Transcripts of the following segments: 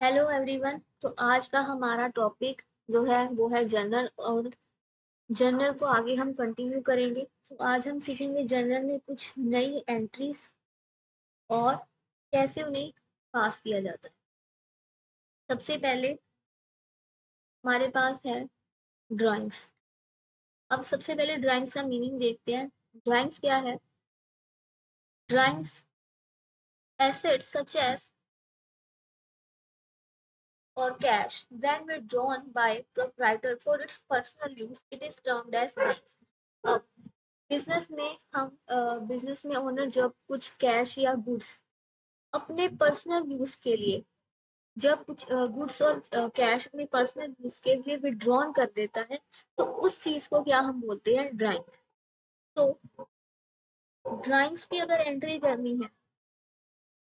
Hello everyone. तो आज का हमारा टॉपिक जो है वो है जर्नल, और जर्नल को आगे हम कंटिन्यू करेंगे। तो आज हम सीखेंगे जर्नल में कुछ नई एंट्रीज और कैसे उन्हें पास किया जाता है। सबसे पहले हमारे पास है ड्राइंग्स। अब सबसे पहले ड्राइंग्स का मीनिंग देखते हैं। ड्राइंग्स क्या है? Drawings assets such as or cash when withdrawn by proprietor for its personal use, it is termed as drawings. अब बिजनेस में हम बिजनेस में ओनर जब कुछ कैश या गुड्स अपने पर्सनल यूज के लिए, जब कुछ गुड्स और कैश अपने पर्सनल यूज के लिए विड्रॉन कर देता है, तो उस चीज को क्या हम बोलते हैं? ड्राइंग। तो ड्राइंग्स की अगर एंट्री करनी है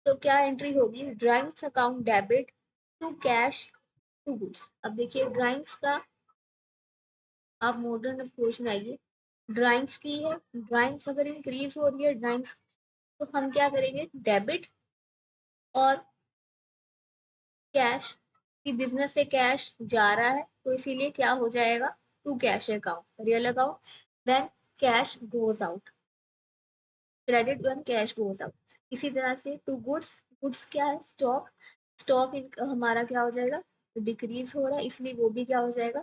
तो क्या एंट्री होगी? Drawings account debit to cash to goods. अब देखिए ड्राइंग्स का आप मॉडर्न अप्रोच में आइए। ड्राइंग्स की है, ड्राइंग्स अगर इंक्रीज हो रही है ड्राइंग्स, तो हम क्या करेंगे? डेबिट और कैश की, बिजनेस से कैश जा रहा है तो इसीलिए क्या हो जाएगा? To cash account, real account. Then cash goes out, credit when cash goes out. इसी तरह से टू गुड्स, गुड्स क्या है? स्टॉक। स्टॉक हमारा क्या हो जाएगा? डिक्रीज हो रहा है, इसलिए वो भी क्या हो जाएगा?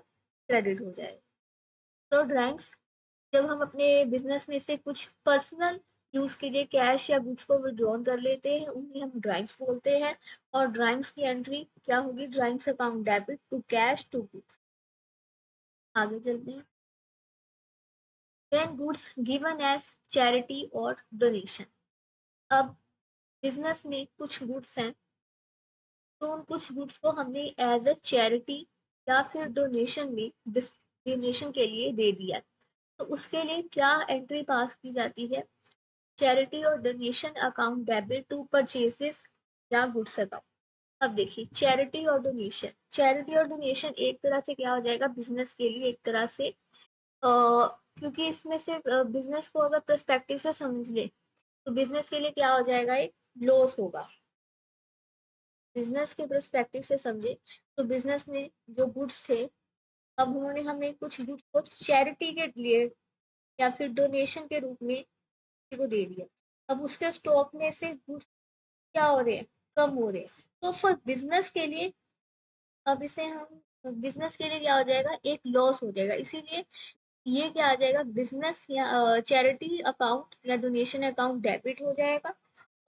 क्रेडिट हो जाएगा। तो ड्राइंग्स, जब हम अपने बिजनेस में से कुछ पर्सनल यूज के लिए कैश या गुड्स को विड्रॉन कर लेते हैं, उन्हें हम ड्राइंग्स बोलते हैं। और ड्राइंग्स की एंट्री क्या होगी? Drawings account debit to cash to goods. आगे चलते हैं। When goods given as charity और डोनेशन। अब बिजनेस में कुछ गुड्स हैं, तो उन कुछ गुड्स को हमने एज अ चैरिटी या फिर डोनेशन में, डोनेशन के लिए दे दिया, तो उसके लिए क्या एंट्री पास की जाती है? चैरिटी और donation account debit to purchases या गुड्स अकाउंट। अब देखिए चैरिटी और डोनेशन, चैरिटी और डोनेशन एक तरह से क्या हो जाएगा? बिजनेस के लिए एक तरह से क्योंकि इसमें से बिजनेस को अगर पर्सपेक्टिव से समझ ले तो बिजनेस के लिए क्या हो जाएगा? एक लॉस होगा। बिजनेस के पर्सपेक्टिव से समझे तो बिजनेस में जो गुड्स थे, अब उन्होंने हमें कुछ गुड्स को चैरिटी के लिए या फिर डोनेशन के रूप में किसी को दे दिया। अब उसके स्टॉक में से गुड्स क्या हो रहे हैं? कम हो रहे हैं। तो फॉर बिजनेस के लिए, अब इसे हम बिजनेस के लिए क्या हो जाएगा? एक लॉस हो जाएगा। इसीलिए ये क्या आ जाएगा? बिजनेस या चैरिटी अकाउंट या डोनेशन अकाउंट डेबिट हो जाएगा,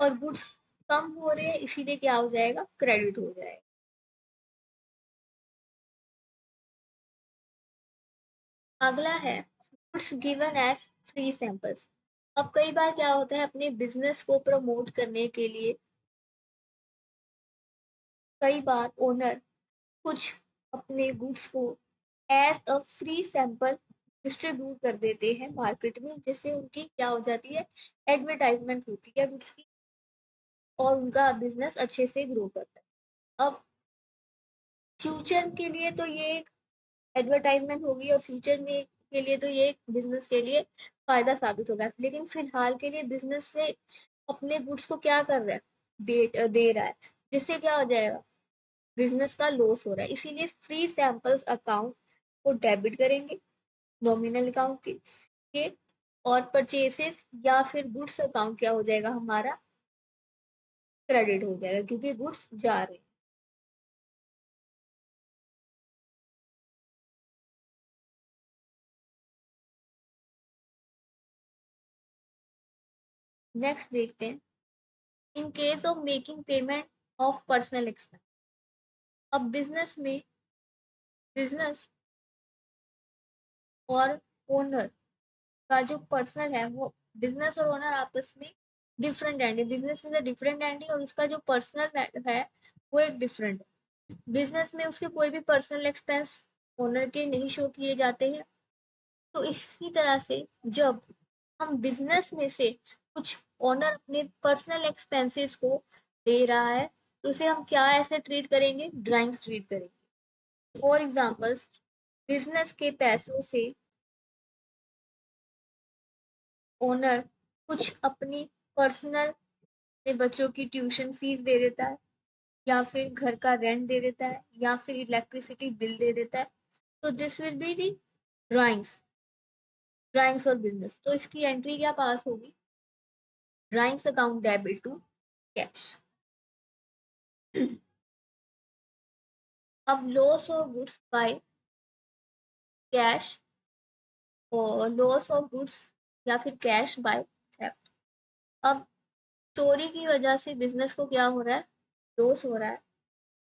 और गुड्स कम हो रहे हैं इसीलिए क्या हो जाएगा? क्रेडिट हो जाएगा। अगला है goods given as free samples. अब कई बार क्या होता है, अपने बिजनेस को प्रमोट करने के लिए कई बार ओनर कुछ अपने गुड्स को as a free sample distribute कर देते हैं मार्केट में, जिससे उनकी क्या हो जाती है? एडवर्टाइजमेंट होती है गुड्स की, और उनका बिजनेस अच्छे से ग्रो करता है। अब फ्यूचर के लिए तो ये एक एडवर्टाइजमेंट होगी, और फ्यूचर में के लिए तो ये एक बिजनेस के लिए फायदा साबित होगा, लेकिन फिलहाल के लिए बिजनेस से अपने गुड्स को क्या कर रहा है? दे रहा है, जिससे क्या हो जाएगा? बिजनेस का लॉस हो रहा है। इसीलिए फ्री सैंपल्स अकाउंट को डेबिट करेंगे नॉमिनल अकाउंट के, और परचेसेस या फिर गुड्स अकाउंट क्या हो जाएगा? हमारा क्रेडिट हो जाएगा, क्योंकि गुड्स जा रहे हैं। नेक्स्ट देखते हैं। In case of making payment of personal expense. अब बिजनेस और ओनर का जो पर्सनल है, वो बिजनेस और ओनर आपस में डिफरेंट एंड है। Business is a different and, और उसका जो पर्सनल है वो एक डिफरेंट है। बिजनेस में उसके कोई भी पर्सनल एक्सपेंस ओनर के नहीं शो किए जाते हैं। तो इसी तरह से जब हम बिजनेस में से कुछ ओनर अपने पर्सनल एक्सपेंसेस को दे रहा है, तो उसे हम क्या ऐसे ट्रीट करेंगे? ड्राइंग्स ट्रीट करेंगे। फॉर एग्जाम्पल्स, बिजनेस के पैसों से ओनर कुछ अपनी पर्सनल बच्चों की ट्यूशन फीस दे देता है, या फिर घर का रेंट दे देता है, या फिर इलेक्ट्रिसिटी बिल दे देता है, तो this will be the drawings, drawings और बिजनेस। तो इसकी एंट्री क्या पास होगी, drawings account debit to cash. अब loss of goods by cash, और लॉस ऑफ गुड्स या फिर कैश बाय थेफ्ट। अब चोरी की वजह से बिजनेस को क्या हो रहा है, लॉस हो रहा है।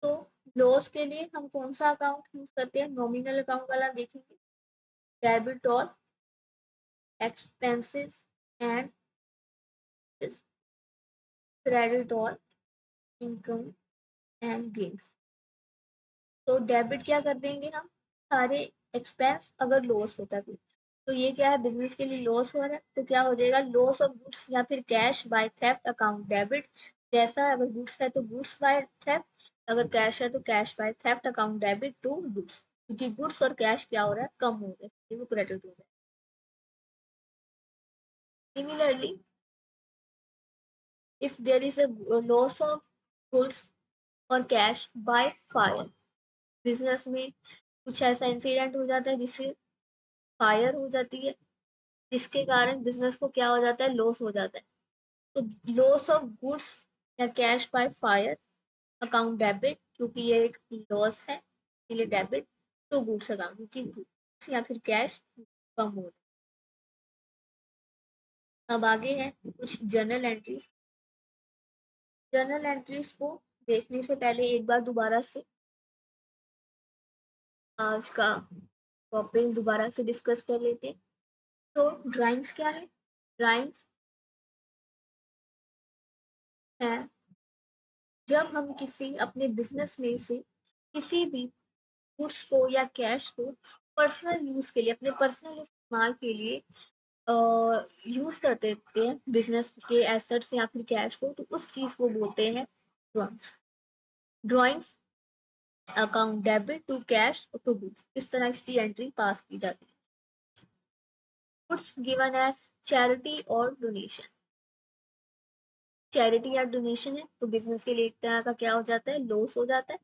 तो लॉस के लिए हम कौन सा अकाउंट यूज करते हैं, नॉमिनल अकाउंट वाला देखेंगे, डेबिट और एक्सपेंसेस एंड क्रेडिट और इनकम एंड गेन्स। तो डेबिट क्या कर देंगे हम, सारे एक्सपेंस अगर लॉस होता है तो ये क्या है, बिजनेस के लिए लॉस हो रहा है, तो क्या हो जाएगा, लॉस ऑफ गुड्स या फिर cash by theft account debit. जैसा अगर गुड्स है तो गुड्स बाय थेफ्ट, अगर कैश है तो cash by theft account debit to goods, क्योंकि गुड्स और कैश क्या हो रहा है, कम हो रहा है, वो क्रेडिट हो रहा है। Similarly if there is a loss of goods और कैश बाय फायर, बिजनेस में कुछ ऐसा इंसिडेंट हो जाता है जिससे फायर हो जाती है, जिसके कारण बिजनेस को क्या हो जाता है, लॉस हो जाता है। तो लॉस ऑफ गुड्स या cash by fire account debit, क्योंकि ये एक लॉस है इसलिए डेबिट टू गुड्स अकाउंट, क्योंकि गुड्स या फिर कैश कम हो रहा है। अब आगे है कुछ जर्नल एंट्रीज। जर्नल एंट्रीज को देखने से पहले एक बार दोबारा से आज का टॉपिक दोबारा से डिस्कस कर लेते हैं। तो ड्राइंग्स क्या है, ड्राइंग्स है जब हम किसी अपने बिजनेस में से किसी भी गुड्स को या कैश को पर्सनल यूज के लिए, अपने पर्सनल इस्तेमाल के लिए यूज कर देते हैं बिजनेस के एसेट्स या फिर कैश को, तो उस चीज को बोलते हैं drawings. Drawings account debit to cash to goods, इस तरह इसकी एंट्री पास की जाती है। गुड्स गिवन एज चैरिटी और डोनेशन, चैरिटी या डोनेशन है तो बिजनेस के लिए एक तरह का क्या हो जाता है, लॉस हो जाता है,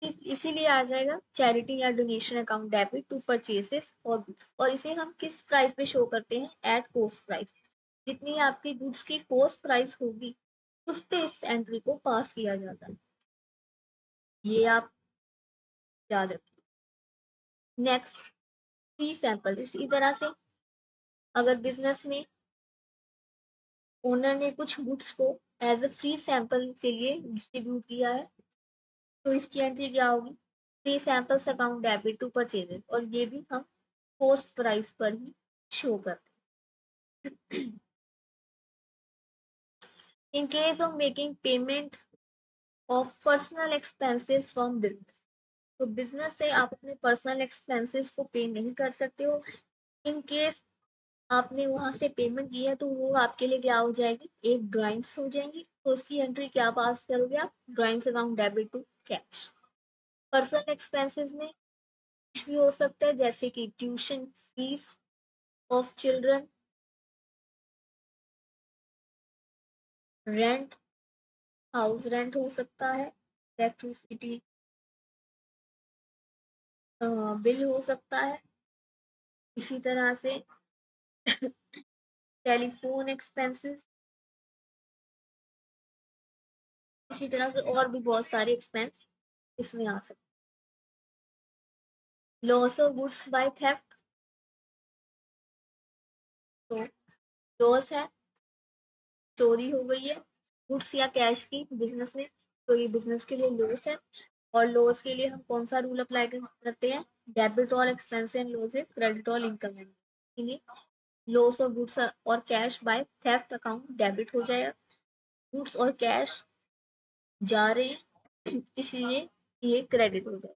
इसीलिए आ जाएगा चैरिटी या donation account debit to purchases और गुड्स। और इसे हम किस प्राइस पे शो करते हैं, एट कॉस्ट प्राइस। जितनी आपकी गुड्स की कॉस्ट प्राइस होगी उस पे इस एंट्री को पास किया जाता है, ये आप याद रखिए। Next, free sample. इसी तरह से अगर बिजनेस में ओनर ने कुछ गुड्स को एज अ फ्री सैंपल के लिए डिस्ट्रीब्यूट किया है, तो इसकी एंट्री क्या होगी, free samples account debit to purchases, और ये भी हम कॉस्ट प्राइस पर ही शो करते हैं। In case of making payment of personal expenses from business, तो बिजनेस से आप अपने पर्सनल एक्सपेंसेस को पे नहीं कर सकते हो। इन केस आपने वहां से पेमेंट की है तो वो आपके लिए क्या हो जाएगी, एक ड्राइंग्स हो जाएंगी, तो उसकी एंट्री क्या पास करोगे आप, drawings account debit to cash. Personal expenses में कुछ भी हो सकता है, जैसे कि tuition fees of children, rent, house rent हो सकता है, इलेक्ट्रिसिटी बिल हो सकता है, इसी तरह से टेलीफोन एक्सपेंसेस, इसी तरह से और भी बहुत सारे एक्सपेंस इसमें आ सकते हैं। Loss of goods by theft, तो लॉस है, चोरी हो गई है गुड्स या कैश की बिजनेस में, तो ये बिजनेस के लिए लॉस है। और लॉस के लिए हम कौन सा रूल अप्लाई करते हैं, debit all expense and losses credit all income and, loss of goods और cash by theft account debit हो जाएगा, गुड्स और कैश जा रहे हैं इसलिए ये क्रेडिट हो जाएगा।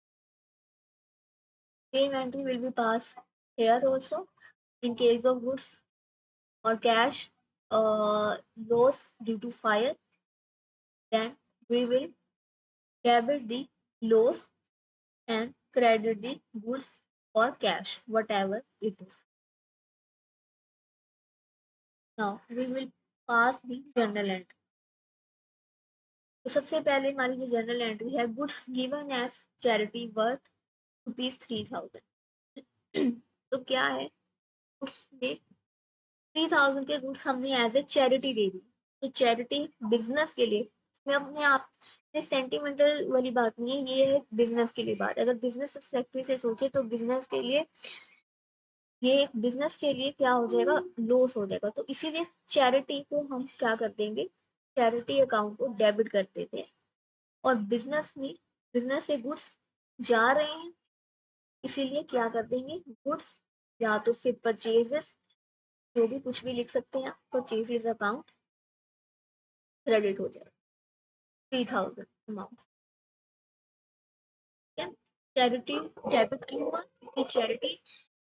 Same entry will be passed here also. In case of goods or cash loss due to fire, then we will debit the loss and credit the goods or cash, whatever it is. Now we will pass the journal entry. तो सबसे पहले हमारी जो general entry है, goods given as charity worth ₹3000। तो क्या है, goods में 3000 के गुड्स हमने एज ए चैरिटी दे दी। तो चैरिटी बिजनेस के लिए, इसमें अपने आप सेंटिमेंटल वाली बात नहीं है, ये है बिजनेस के लिए बात। अगर बिजनेस पर्सपेक्टिव से सोचे तो बिजनेस के लिए, ये बिजनेस के लिए क्या हो जाएगा, लॉस हो जाएगा। तो इसीलिए चैरिटी को हम क्या कर देंगे, चैरिटी अकाउंट को डेबिट कर देते हैं। और बिजनेस में, बिजनेस से गुड्स जा रहे हैं, इसीलिए क्या कर देंगे, गुड्स या तो फिर परचेजेस, जो भी कुछ भी लिख सकते हैं, परचेजेस अकाउंट क्रेडिट हो जाएगा 3000 अमाउंट। ठीक है, चैरिटी डेबिट क्यों हुआ, क्योंकि चैरिटी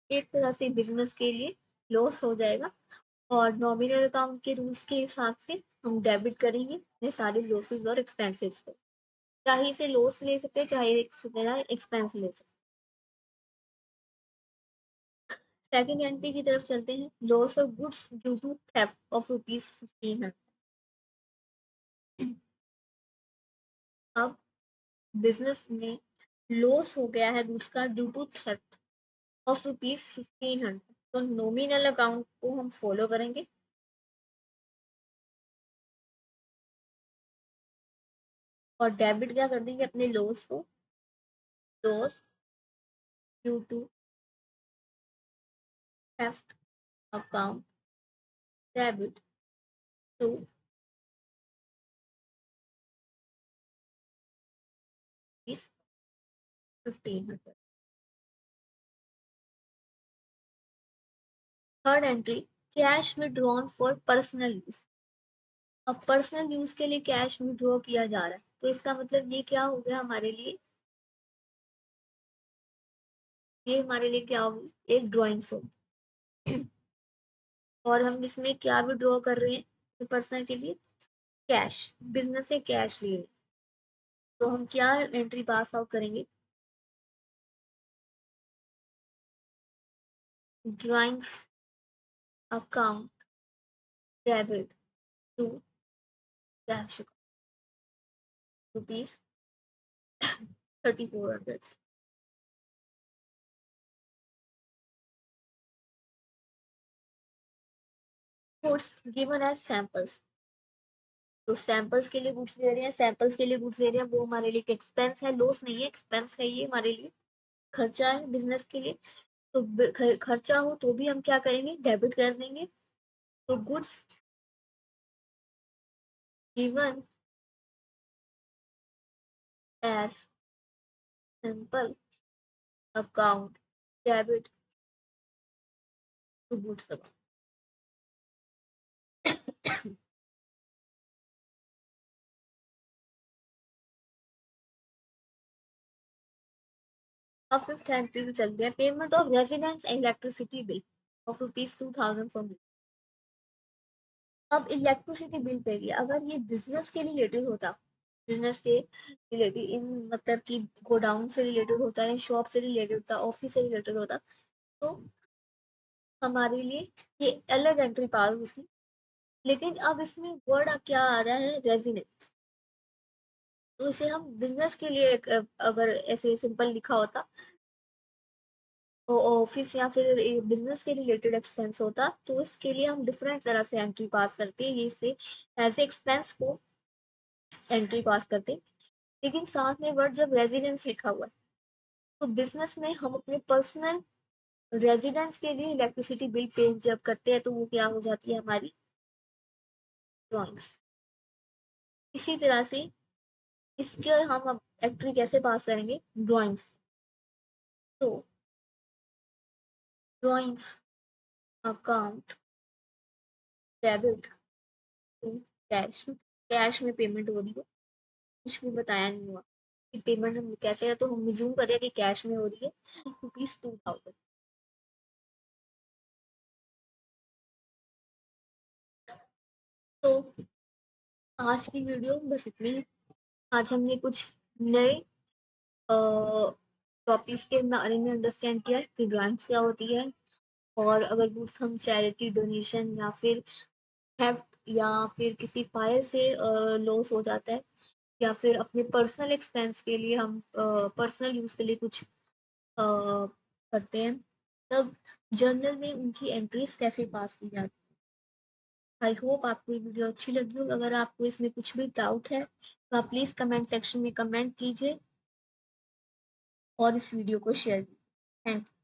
एक तरह से बिजनेस के लिए लॉस हो जाएगा, और नॉमिनल अकाउंट के रूल्स के हिसाब से हम डेबिट करेंगे ये सारे लॉसेस और एक्सपेंसेस को। चाहे इसे लॉस ले सकते हैं, चाहे एक्सपेंस ले सकते हैं। सेकंड एंट्री की तरफ चलते हैं, loss of goods due to theft of ₹1500। अब बिजनेस में लॉस हो गया है गुड्स का ड्यू टू थेफ्ट ऑफ ₹1500, तो नॉमिनल अकाउंट को हम फॉलो करेंगे, और डेबिट क्या कर देंगे अपने लॉस को, loss due to theft account debit to इस 1500। Third entry, cash withdrawn for personal use. अब पर्सनल यूज के लिए कैश विड्रॉ किया जा रहा है, तो इसका मतलब ये क्या हो गया हमारे लिए, ये हमारे लिए क्या होगी, एक ड्राइंग्स हो। और हम इसमें क्या विड्रॉ कर रहे हैं पर्सनल के लिए, कैश, बिजनेस से कैश ले रहे हैं। तो हम क्या एंट्री पास आउट करेंगे, drawings account debit to cash rupees 3400। Goods given as samples, तो सैंपल्स के लिए गुड्स दे रहे हैं, सैंपल्स के लिए गुड्स दे रहे हैं, वो हमारे लिए एक्सपेंस है, लॉस नहीं है, एक्सपेंस है, ये हमारे लिए खर्चा है बिजनेस के लिए। तो खर्चा हो तो भी हम क्या करेंगे, डेबिट कर देंगे। तो goods given as simple account debit to goods account. अब फिफ्थ एंट्री में चलते हैं, payment of residence electricity bill of ₹2000 from. अब इलेक्ट्रिसिटी बिल पे गया, अगर ये बिजनेस के रिलेटेड होता, बिजनेस के रिलेटेड इन मतलब कि गोडाउन से रिलेटेड होता है, शॉप से रिलेटेड होता, ऑफिस से रिलेटेड होता, तो हमारे लिए ये अलग एंट्री पास होती। लेकिन अब इसमें वर्ड क्या आ रहा है, रेजिडेंस, तो इसे हम बिजनेस के लिए अगर ऐसे सिंपल लिखा होता, ऑफिस या फिर बिजनेस के रिलेटेड एक्सपेंस होता, तो इसके लिए हम डिफरेंट तरह से एंट्री पास करते हैं, ये से एज एक्सपेंस को एंट्री पास करते हैं। लेकिन साथ में वर्ड जब रेजिडेंस लिखा हुआ है, तो बिजनेस में हम अपने पर्सनल रेजिडेंस के लिए इलेक्ट्रिसिटी बिल पे जब करते हैं, तो वो क्या हो जाती है हमारी ड्रॉइंग्स। इसी तरह से इसके हम अब एंट्री कैसे पास करेंगे, ड्रॉइंग्स। तो drawings account debit to cash, cash में पेमेंट हो रही है, कुछ भी बताया नहीं हुआ कि पेमेंट हम कैसे है, तो हम रिज्यूम करें कि कैश में हो रही है ₹2000। तो आज की वीडियो बस इतनी ही। आज हमने कुछ नए टॉपिक्स के बारे में अंडरस्टैंड किया है कि ड्राइंग्स क्या होती है, और अगर गुड्स हम चैरिटी डोनेशन या फिर थेफ्ट या फिर किसी फायर से लॉस हो जाता है, या फिर अपने पर्सनल एक्सपेंस के लिए हम पर्सनल यूज़ के लिए कुछ करते हैं, तब जर्नल में उनकी एंट्रीज कैसे पास की जाती है। आई होप आपको ये वीडियो अच्छी लगी हो। अगर आपको इसमें कुछ भी डाउट है तो आप प्लीज़ कमेंट सेक्शन में कमेंट कीजिए और इस वीडियो को शेयर कीजिए। Thank you.